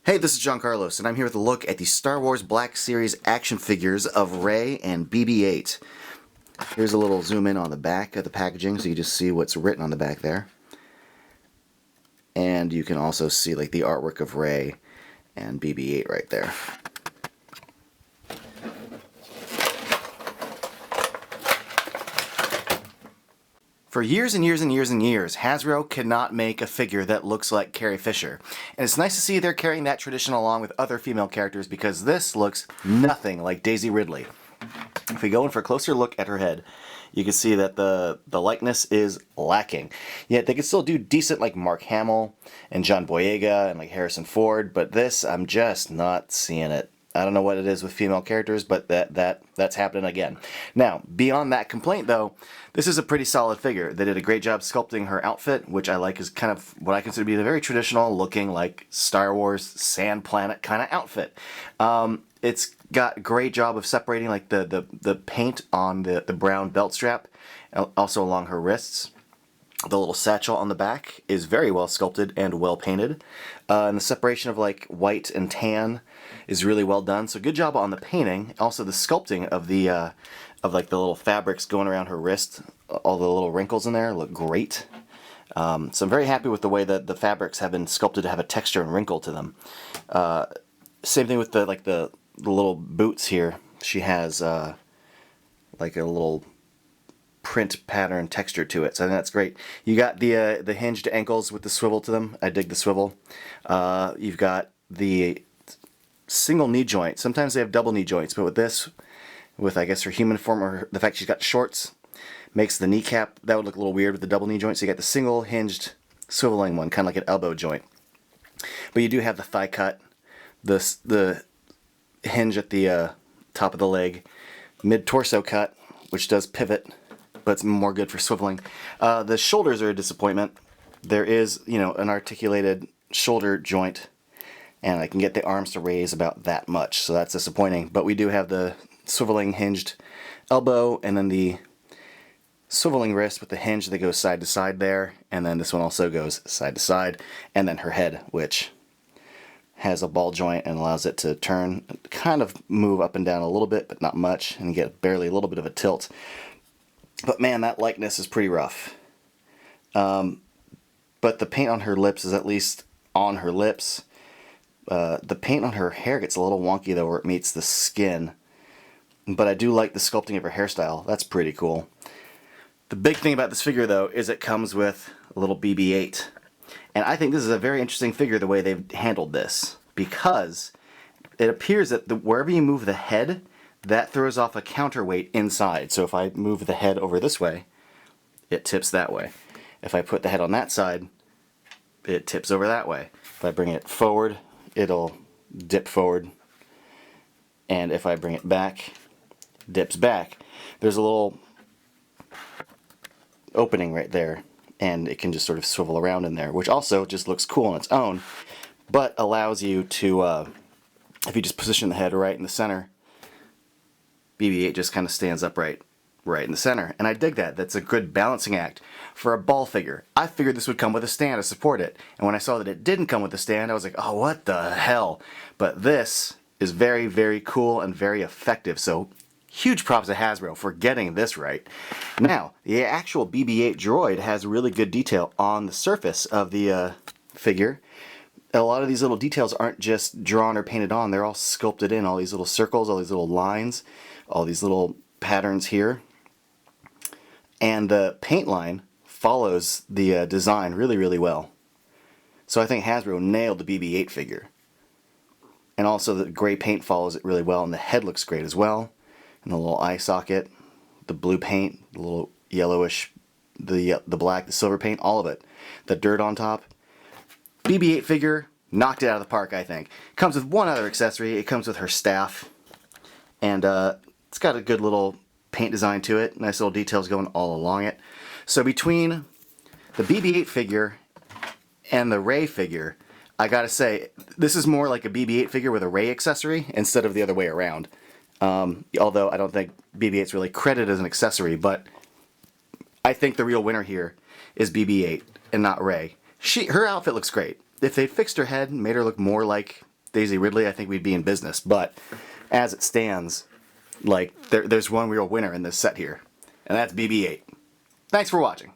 Hey, this is John Carlos, and I'm here with a look at the Star Wars Black Series action figures of Rey and BB-8. Here's a little zoom in on the back of the packaging so you just see what's written on the back there. And you can also see like the artwork of Rey and BB-8 right there. For years and years and years and years, Hasbro could not make a figure that looks like Carrie Fisher. And it's nice to see they're carrying that tradition along with other female characters because this looks nothing like Daisy Ridley. If we go in for a closer look at her head, you can see that the likeness is lacking. Yet they can still do decent like Mark Hamill and John Boyega and like Harrison Ford, but this, I'm just not seeing it. I don't know what it is with female characters, but that's happening again. Now, beyond that complaint though, this is a pretty solid figure. They did a great job sculpting her outfit, which I like is kind of what I consider to be the very traditional looking like Star Wars sand planet kind of outfit. It's got a great job of separating like the paint on the brown belt strap, also along her wrists. The little satchel on the back is very well sculpted and well painted. And the separation of like white and tan is really well done. So good job on the painting. Also the sculpting of the like the little fabrics going around her wrist, all the little wrinkles in there look great. So I'm very happy with the way that the fabrics have been sculpted to have a texture and wrinkle to them. Same thing with the little boots here. She has like a little print pattern texture to it, so I think that's great. You got the hinged ankles with the swivel to them. I dig the swivel. You've got the single knee joint. Sometimes they have double knee joints, but with this, with I guess her human form or the fact she's got shorts, makes the kneecap, that would look a little weird with the double knee joint. So you got the single hinged swiveling one, kind of like an elbow joint. But you do have the thigh cut, the hinge at the top of the leg, mid torso cut, which does pivot, but it's more good for swiveling. The shoulders are a disappointment. There is, an articulated shoulder joint, and I can get the arms to raise about that much, so that's disappointing. But we do have the swiveling hinged elbow, and then the swiveling wrist with the hinge that goes side to side there, and then this one also goes side to side, and then her head, which has a ball joint and allows it to turn, kind of move up and down a little bit, but not much, and get barely a little bit of a tilt. But man, that likeness is pretty rough. But the paint on her lips is at least on her lips. The paint on her hair gets a little wonky though where it meets the skin. But I do like the sculpting of her hairstyle. That's pretty cool. The big thing about this figure though is it comes with a little BB-8. And I think this is a very interesting figure the way they've handled this. Because it appears that wherever you move the head, that throws off a counterweight inside. So if I move the head over this way, it tips that way. If I put the head on that side, it tips over that way. If I bring it forward, it'll dip forward. And if I bring it back, dips back. There's a little opening right there, and it can just sort of swivel around in there, which also just looks cool on its own, but allows you to, if you just position the head right in the center, BB-8 just kind of stands upright right in the center. And I dig that. That's a good balancing act for a ball figure. I figured this would come with a stand to support it. And when I saw that it didn't come with a stand, I was like, oh, what the hell? But this is very, very cool and very effective. So huge props to Hasbro for getting this right. Now, the actual BB-8 droid has really good detail on the surface of the figure. A lot of these little details aren't just drawn or painted on. They're all sculpted in. All these little circles, all these little lines, all these little patterns here. And the paint line follows the design really, really well. So I think Hasbro nailed the BB-8 figure. And also the gray paint follows it really well, and the head looks great as well. And the little eye socket, the blue paint, the little yellowish, the black, the silver paint, all of it. The dirt on top. BB-8 figure, knocked it out of the park, I think. Comes with one other accessory. It comes with her staff. And it's got a good little paint design to it. Nice little details going all along it. So between the BB-8 figure and the Rey figure, I gotta say, this is more like a BB-8 figure with a Rey accessory instead of the other way around. Although I don't think BB-8's really credited as an accessory, but I think the real winner here is BB-8 and not Rey. Her outfit looks great. If they fixed her head and made her look more like Daisy Ridley, I think we'd be in business. But as it stands, like there's one real winner in this set here, and that's BB-8. Thanks for watching.